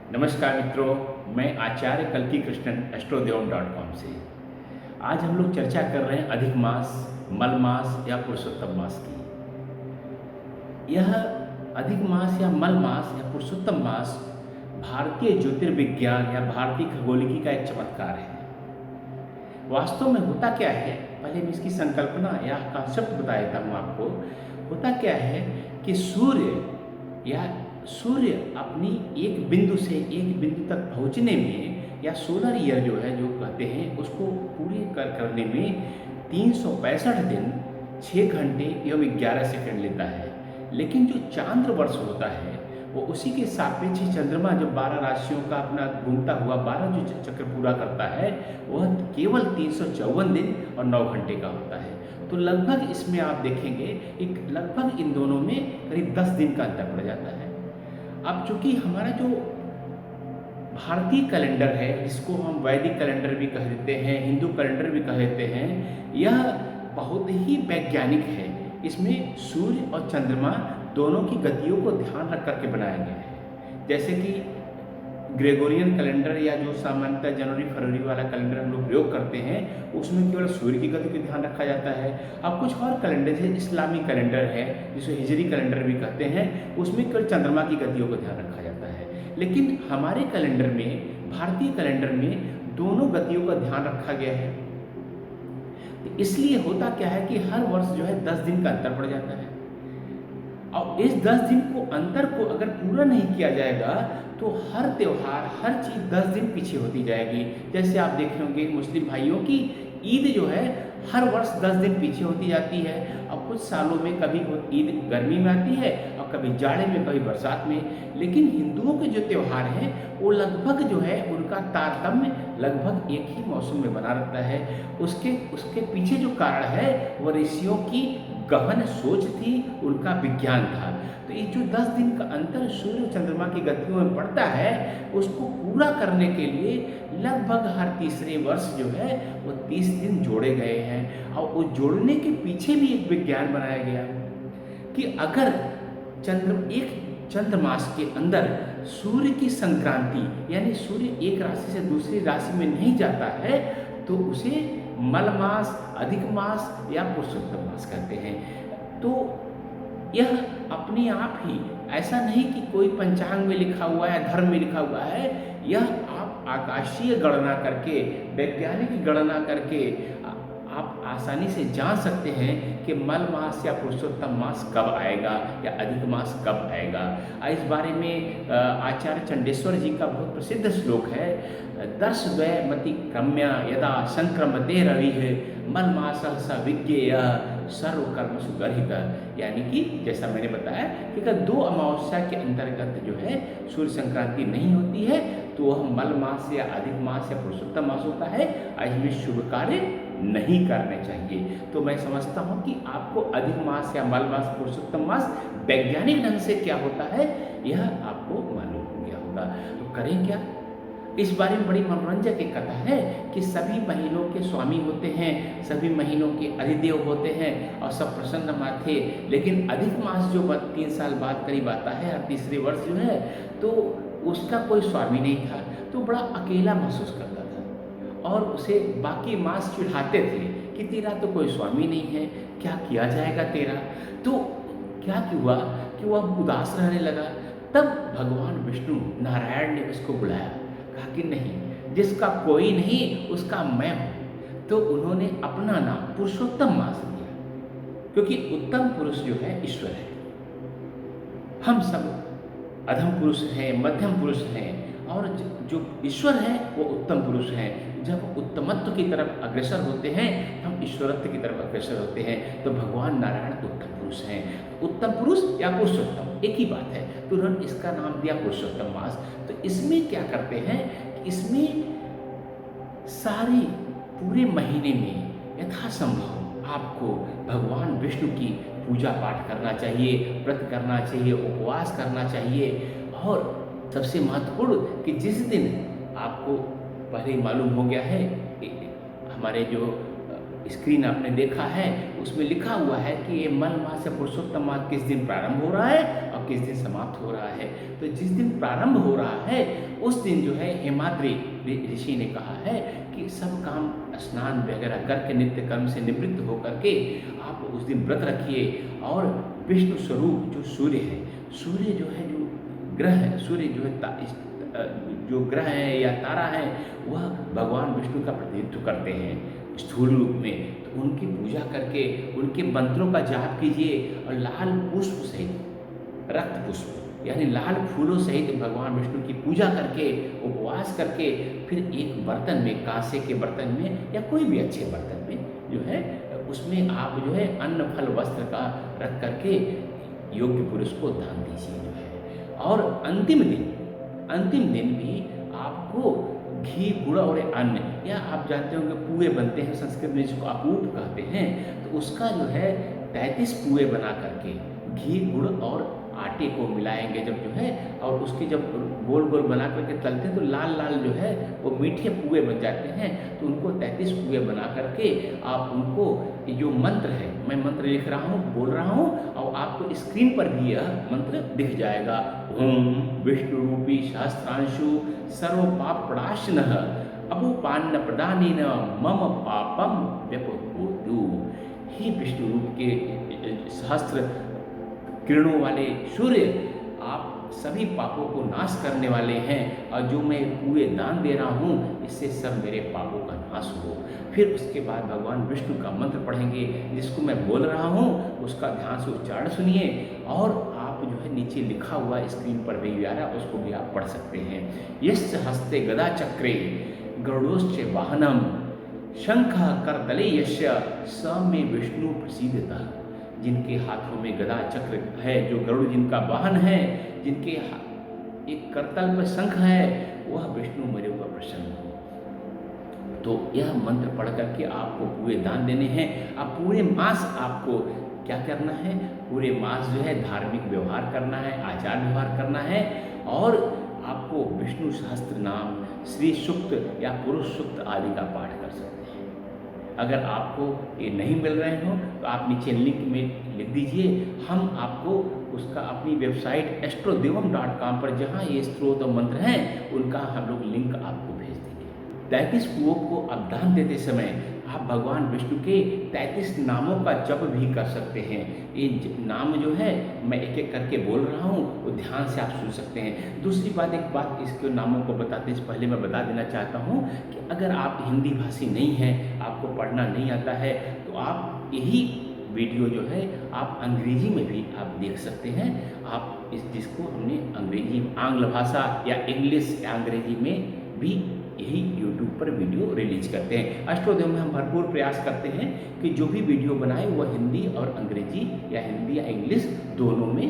नमस्कार मित्रों, मैं आचार्य कल्की कृष्णन astrodeon.com से। आज हम लोग चर्चा कर रहे हैं अधिक मास, मल मास या पुरुषोत्तम मास की। यह अधिक मास या मल मास या पुरुषोत्तम मास भारतीय ज्योतिर्विज्ञान या भारतीय खगोलिकी का एक चमत्कार है। वास्तव में होता क्या है, पहले मैं इसकी संकल्पना या कॉन्सेप्ट बता देता हूँ आपको। होता क्या है कि सूर्य अपनी एक बिंदु से एक बिंदु तक पहुंचने में या सोलर ईयर जो है जो कहते हैं उसको पूरे करने में 365 दिन 6 घंटे एवं 11 सेकंड लेता है। लेकिन जो चांद्र वर्ष होता है वो उसी के सापेक्ष चंद्रमा जब 12 राशियों का अपना घूमता हुआ 12 जो चक्र पूरा करता है वह केवल 354 दिन और 9 घंटे का होता है। तो लगभग इसमें आप देखेंगे एक लगभग इन दोनों में करीब 10 दिन का अंतर पड़ जाता है। अब चूंकि हमारा जो भारतीय कैलेंडर है जिसको हम वैदिक कैलेंडर भी कह देते हैं, हिंदू कैलेंडर भी कह देते हैं, यह बहुत ही वैज्ञानिक है। इसमें सूर्य और चंद्रमा दोनों की गतियों को ध्यान रख करके बनाया गया है। जैसे कि ग्रेगोरियन कैलेंडर या जो सामान्यतः जनवरी फरवरी वाला कैलेंडर हम लोग प्रयोग करते हैं उसमें केवल सूर्य की गति का ध्यान रखा जाता है। अब कुछ और कैलेंडर जैसे इस्लामी कैलेंडर है जिसे हिजरी कैलेंडर भी कहते हैं, उसमें केवल चंद्रमा की गतियों का ध्यान रखा जाता है। लेकिन हमारे कैलेंडर में, भारतीय कैलेंडर में दोनों गतियों का ध्यान रखा गया है। इसलिए होता क्या है कि हर वर्ष जो है 10 दिन का अंतर पड़ जाता है और इस 10 दिन को अंतर को अगर पूरा नहीं किया जाएगा तो हर त्यौहार, हर चीज़ 10 दिन पीछे होती जाएगी। जैसे आप देखे होंगे मुस्लिम भाइयों की ईद जो है हर वर्ष 10 दिन पीछे होती जाती है। अब कुछ सालों में कभी ईद गर्मी में आती है और कभी जाड़े में, कभी बरसात में। लेकिन हिंदुओं के जो त्यौहार हैं वो लगभग जो है उनका तारतम्य लगभग एक ही मौसम में बना रहता है। उसके पीछे जो कारण है वो ऋषियों की गहन सोच थी, उनका विज्ञान था। तो ये जो 10 दिन का अंतर सूर्य चंद्रमा की गतियों में पड़ता है उसको पूरा करने के लिए लगभग हर तीसरे वर्ष जो है वो 30 दिन जोड़े गए हैं। और वो जोड़ने के पीछे भी एक विज्ञान बनाया गया कि अगर एक चंद्रमास के अंदर सूर्य की संक्रांति यानी सूर्य एक राशि से दूसरी राशि में नहीं जाता है तो उसे मल मास, अधिक मास या पुरुषोत्तम मास कहते हैं। तो यह अपने आप ही ऐसा नहीं कि कोई पंचांग में लिखा हुआ है, धर्म में लिखा हुआ है। यह आप आकाशीय गणना करके, वैज्ञानिक गणना करके आप आसानी से जान सकते हैं कि मल मास या पुरुषोत्तम मास कब आएगा या अधिक मास कब आएगा। इस बारे में आचार्य चंडेश्वर जी का बहुत प्रसिद्ध श्लोक है, दर्शद्वयमति क्रम्य यदा संक्रमते रविः मल मास स विज्ञेय सर्वकर्म सुगर्हित। यानी कि जैसा मैंने बताया कि अगर 2 अमावस्या के अंतर्गत जो है सूर्य संक्रांति नहीं होती है तो वह मल मास या अधिक मास या पुरुषोत्तम मास होता है। इसमें शुभ कार्य नहीं करने चाहिए। तो मैं समझता हूँ कि आपको अधिक मास या मल मास, पुरुषोत्तम मास वैज्ञानिक ढंग से क्या होता है यह आपको मालूम हो गया होगा। तो करें क्या? इस बारे में बड़ी मनोरंजक एक कथा है कि सभी महीनों के स्वामी होते हैं, सभी महीनों के अधिदेव होते हैं और सब प्रसन्न थे। लेकिन अधिक मास जो 3 साल बाद करीब आता है, हर तीसरे वर्ष जो है, तो उसका कोई स्वामी नहीं था। तो बड़ा अकेला महसूस करता था और उसे बाकी मास चिढ़ाते थे कि तेरा तो कोई स्वामी नहीं है, क्या किया जाएगा तेरा। तो क्या हुआ कि वह उदास रहने लगा। तब भगवान विष्णु नारायण ने उसको बुलाया, कहा कि नहीं, जिसका कोई नहीं उसका मैं हूँ। तो उन्होंने अपना नाम पुरुषोत्तम मास दिया क्योंकि उत्तम पुरुष जो है ईश्वर है। हम सब अधम पुरुष हैं, मध्यम पुरुष हैं और जो ईश्वर है वो उत्तम पुरुष हैं। जब उत्तमत्व की तरफ अग्रसर होते हैं हम ईश्वरत्व की तरफ अग्रसर होते हैं। तो भगवान नारायण उत्तम पुरुष हैं। उत्तम पुरुष या पुरुषोत्तम एक ही बात है, तो उन्होंने इसका नाम दिया पुरुषोत्तम मास। तो इसमें क्या करते हैं, इसमें सारे पूरे महीने में यथासंभव आपको भगवान विष्णु की पूजा पाठ करना चाहिए, व्रत करना चाहिए, उपवास करना चाहिए। और सबसे महत्वपूर्ण कि जिस दिन आपको पहले ही मालूम हो गया है, हमारे जो स्क्रीन आपने देखा है उसमें लिखा हुआ है कि ये मल मास या पुरुषोत्तम मास किस दिन प्रारंभ हो रहा है और और किस दिन समाप्त हो रहा है। तो जिस दिन प्रारंभ हो रहा है उस दिन जो है हेमाद्रि ऋषि ने कहा है कि सब काम स्नान वगैरह करके नित्य कर्म से निवृत्त होकर के आप उस दिन व्रत रखिए और विष्णु स्वरूप जो सूर्य है, सूर्य जो है जो ग्रह है, सूर्य जो है जो ग्रह है या तारा है वह भगवान विष्णु का प्रतिनिधित्व करते हैं स्थूल रूप में। तो उनकी पूजा करके उनके मंत्रों का जाप कीजिए और लाल पुष्प सहित रक्त पुष्प यानी लाल फूलों सहित भगवान विष्णु की पूजा करके उपवास करके फिर एक बर्तन में, कांसे के बर्तन में या कोई भी अच्छे बर्तन में जो है उसमें आप जो है अन्न फल वस्त्र का रख करके योग्य पुरुष को दान दीजिए जो है। और अंतिम दिन भी आपको घी गुड़ और अन्न या आप जानते होंगे पुए बनते हैं संस्कृत में जिसको अपूप कहते हैं, तो उसका जो है 33 पुए बना करके घी गुड़ और आटे को मिलाएंगे जब जो है और उसके जब गोल गोल बना करके तलते हैं तो लाल लाल जो है वो मीठे पुए बन जाते हैं। तो उनको 33 पुए बना करके आप उनको जो मंत्र है, मैं मंत्र लिख रहा हूँ बोल रहा हूँ और आपको स्क्रीन पर भी यह मंत्र दिख जाएगा। ओम विष्णु रूपी सहस्त्रांशु सर्व पाप प्रणाशनः अबुपान्न प्रदानेन मम पापम व्यपहोतु। ही विष्णु रूप के सहस्त्र किरणों वाले सूर्य आप सभी पापों को नाश करने वाले हैं और जो मैं पूरे दान दे रहा हूँ इससे सब मेरे पापों का नाश हो। फिर उसके बाद भगवान विष्णु का मंत्र पढ़ेंगे जिसको मैं बोल रहा हूँ उसका ध्यान से उच्चारण सुनिए और आप जो है नीचे लिखा हुआ स्क्रीन पर भी आ रहा है उसको भी आप पढ़ सकते हैं। यस्य हस्ते गदा चक्रे गरुड़ोश्च वाहनम शंख करतले यस्य स में विष्णु प्रसीदतः। जिनके हाथों में गदा चक्र है, जो गरुड़ जिनका वाहन है, जिनके एक करतल पर शंख है, वह विष्णु मेरे ऊपर प्रसन्न हो। तो यह मंत्र पढ़ करके आपको पूरे दान देने हैं। अब पूरे मास आपको क्या करना है, पूरे मास जो है धार्मिक व्यवहार करना है, आचार व्यवहार करना है और आपको विष्णु सहस्त्र नाम, श्री सूक्त या पुरुष सूक्त आदि का पाठ कर सकते हैं। अगर आपको ये नहीं मिल रहे हो तो आप नीचे लिंक में लिख दीजिए, हम आपको उसका अपनी वेबसाइट astrodevam.com पर जहाँ ये स्त्रोत और मंत्र हैं उनका हम लोग लिंक आपको भेज देंगे। 33 कुओं को आप दान देते समय आप भगवान विष्णु के 33 नामों का जप भी कर सकते हैं। ये नाम जो है मैं एक एक करके बोल रहा हूँ वो ध्यान से आप सुन सकते हैं। दूसरी बात, एक बात इसके नामों को बताते से पहले मैं बता देना चाहता हूँ कि अगर आप हिंदी भाषी नहीं हैं, आपको पढ़ना नहीं आता है, तो आप यही वीडियो जो है आप अंग्रेजी में भी आप देख सकते हैं। आप जिसको हमने अंग्रेजी, आंग्ल भाषा या इंग्लिश या अंग्रेजी में भी यही YouTube पर वीडियो रिलीज करते हैं। अष्टोदेव में हम भरपूर प्रयास करते हैं कि जो भी वीडियो बनाएं वह हिंदी और अंग्रेजी या हिंदी या इंग्लिश दोनों में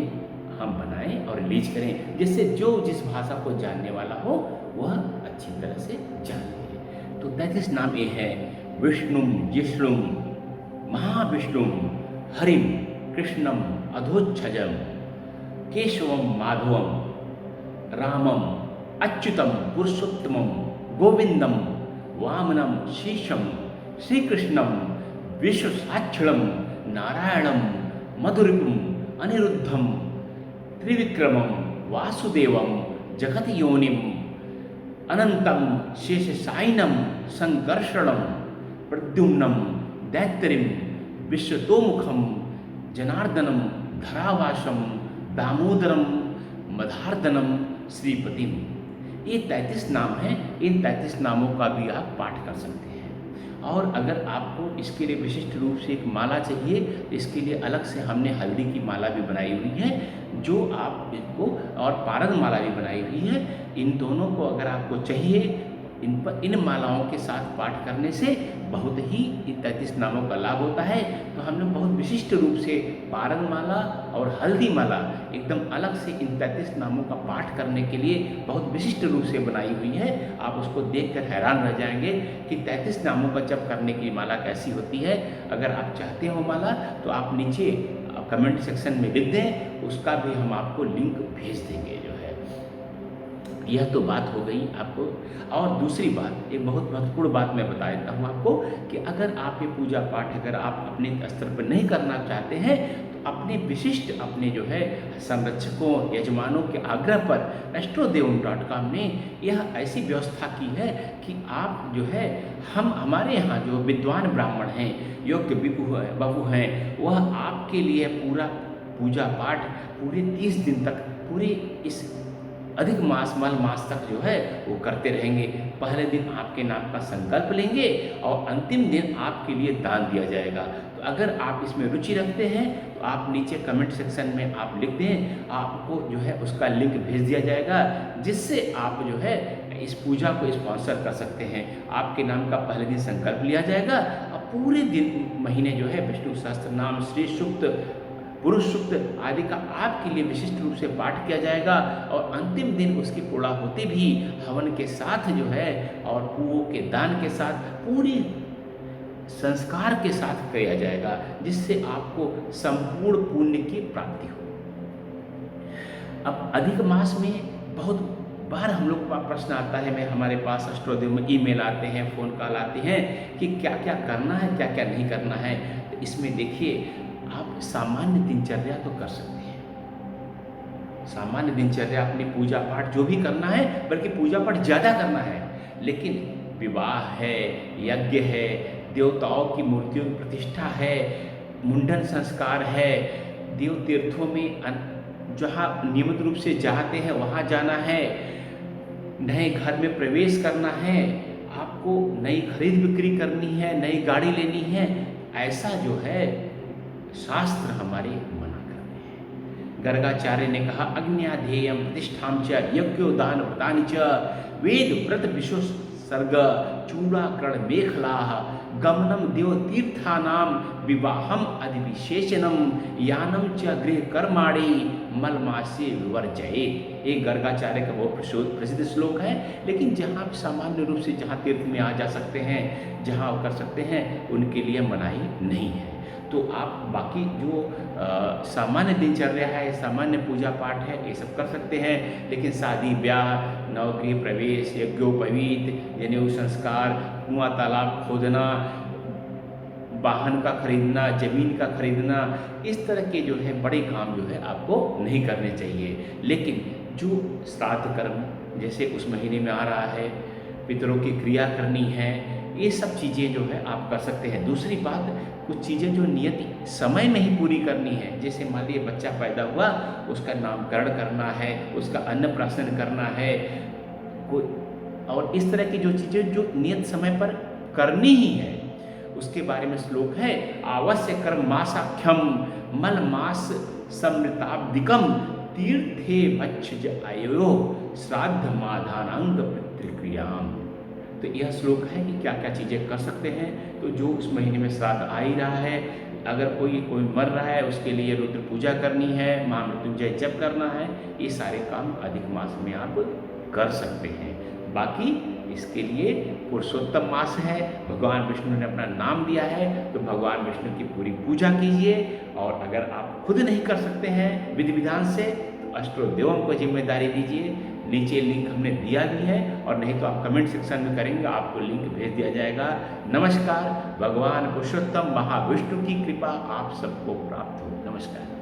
हम बनाएं और रिलीज करें, जिससे जो जिस भाषा को जानने वाला हो वह अच्छी तरह से जान ले। तो 33 नाम ये है: विष्णुम जिष्णुम महाविष्णुम हरिम कृष्णम अधोच्छजम केशवम माधवम रामम अच्युतम पुरुषोत्तमम गोविंदम वामनम शीशम श्रीकृष्णम विश्वसाक्षिणम नारायणम मधुरिपुम अनिरुद्धम त्रिविक्रमम वासुदेवम जगतयोनिम अनंतम शेषशायिनम संकर्षणम प्रद्युम्नम दैत्रिम विश्वतोमुखम जनार्दनम धरावासम दामोदरम मधार्दनम श्रीपतिम। ये 33 नाम हैं। इन 33 नामों का भी आप पाठ कर सकते हैं। और अगर आपको इसके लिए विशिष्ट रूप से एक माला चाहिए तो इसके लिए अलग से हमने हल्दी की माला भी बनाई हुई है, जो आप इसको, और पारद माला भी बनाई हुई है। इन दोनों को अगर आपको चाहिए, इन मालाओं के साथ पाठ करने से बहुत ही 33 नामों का लाभ होता है। तो हमने बहुत विशिष्ट रूप से पारद माला और हल्दी माला एकदम अलग से इन 33 नामों का पाठ करने के लिए बहुत विशिष्ट रूप से बनाई हुई है। आप उसको देखकर हैरान रह जाएंगे कि 33 नामों का जप करने की माला कैसी होती है। अगर आप चाहते हो माला तो आप नीचे कमेंट सेक्शन में लिख दें, उसका भी हम आपको लिंक भेज देंगे जो है। यह तो बात हो गई आपको। और दूसरी बात, एक बहुत महत्वपूर्ण बात मैं बता देता हूँ आपको कि अगर आप ये पूजा पाठ अगर आप अपने स्तर पर नहीं करना चाहते हैं तो अपने विशिष्ट अपने जो है संरक्षकों यजमानों के आग्रह पर astrodeum.com ने यह ऐसी व्यवस्था की है कि आप जो है हम हमारे यहाँ जो विद्वान ब्राह्मण हैं, योग्य बहू हैं, वह आपके लिए पूरा पूजा पाठ पूरे 30 दिन तक पूरे इस अधिक मास मल मास तक जो है वो करते रहेंगे। पहले दिन आपके नाम का संकल्प लेंगे और अंतिम दिन आपके लिए दान दिया जाएगा। तो अगर आप इसमें रुचि रखते हैं तो आप नीचे कमेंट सेक्शन में आप लिख दें, आपको जो है उसका लिंक भेज दिया जाएगा, जिससे आप जो है इस पूजा को स्पॉन्सर कर सकते हैं। आपके नाम का पहले दिन संकल्प लिया जाएगा और पूरे दिन महीने जो है विष्णु सहस्त्र नाम, श्री सूक्त, पुरुष सूक्त आदि का आपके लिए विशिष्ट रूप से पाठ किया जाएगा और अंतिम दिन उसकी पूर्णाहुति भी हवन के साथ जो है और पुओं के दान के साथ पूरी संस्कार के साथ किया जाएगा, जिससे आपको संपूर्ण पुण्य की प्राप्ति हो। अब अधिक मास में बहुत बार हम लोग का प्रश्न आता है, मैं हमारे पास अस्ट्रोदेव में ईमेल आते हैं, फ़ोन कॉल आते हैं कि क्या क्या करना है, क्या क्या नहीं करना है। तो इसमें देखिए, आप सामान्य दिनचर्या तो कर सकते हैं, सामान्य दिनचर्या अपनी पूजा पाठ जो भी करना है, बल्कि पूजा पाठ ज़्यादा करना है। लेकिन विवाह है, यज्ञ है, देवताओं की मूर्तियों की प्रतिष्ठा है, मुंडन संस्कार है, देव तीर्थों में जहाँ नियमित रूप से जाते हैं वहाँ जाना है, नए घर में प्रवेश करना है, आपको नई खरीद बिक्री करनी है, नई गाड़ी लेनी है, ऐसा जो है शास्त्र हमारे मना करते हैं। गर्गाचार्य ने कहा, अग्न्याध्येयम प्रतिष्ठाम च यज्ञोदान व्रतानि च वेद व्रत विश्वसर्ग चूड़ाकरण मेखला गमनम देव तीर्थानाम विवाहम अधिविशेषणम यानम च गृह कर्माणि मलमासे विवर्जयेत्। एक गर्गाचार्य का बहुत प्रसिद्ध श्लोक है। लेकिन जहाँ आप सामान्य रूप से जहाँ तीर्थ में आ जा सकते हैं, जहाँ कर सकते हैं, उनके लिए मनाही नहीं है। तो आप बाकी जो सामान्य दिनचर्या है, सामान्य पूजा पाठ है, ये सब कर सकते हैं। लेकिन शादी ब्याह, नौकरी प्रवेश, यज्ञोपवीत, जनेऊ संस्कार, कुआं तालाब खोदना, वाहन का खरीदना, ज़मीन का खरीदना, इस तरह के जो है बड़े काम जो है आपको नहीं करने चाहिए। लेकिन जो श्राद्ध कर्म जैसे उस महीने में आ रहा है, पितरों की क्रिया करनी है, ये सब चीज़ें जो है आप कर सकते हैं। दूसरी बात, कुछ चीज़ें जो नियत समय में ही पूरी करनी है, जैसे मान लीजिए बच्चा पैदा हुआ, उसका नामकरण करना है, उसका अन्नप्राशन करना है, कोई और इस तरह की जो चीज़ें जो नियत समय पर करनी ही है, उसके बारे में श्लोक है, आवश्य कर्म मासाख्यम मल मास समृताब्दिकम तीर्थे मच्छज आयो श्राद्ध माधानांग पितृक्रियाम। तो यह श्लोक है कि क्या क्या चीज़ें कर सकते हैं। तो जो उस महीने में श्राद्ध आ ही रहा है, अगर कोई मर रहा है, उसके लिए रुद्र पूजा करनी है, महामृत्युंजय जप करना है, ये सारे काम अधिक मास में आप कर सकते हैं। बाकी इसके लिए पुरुषोत्तम मास है, भगवान विष्णु ने अपना नाम दिया है, तो भगवान विष्णु की पूरी पूजा कीजिए। और अगर आप खुद नहीं कर सकते हैं विधि विधान से, तो अस्ट्रोदेवम को जिम्मेदारी दीजिए। नीचे लिंक हमने दिया भी है, और नहीं तो आप कमेंट सेक्शन में करेंगे, आपको लिंक भेज दिया जाएगा। नमस्कार। भगवान पुरुषोत्तम महाविष्णु की कृपा आप सबको प्राप्त हो। नमस्कार।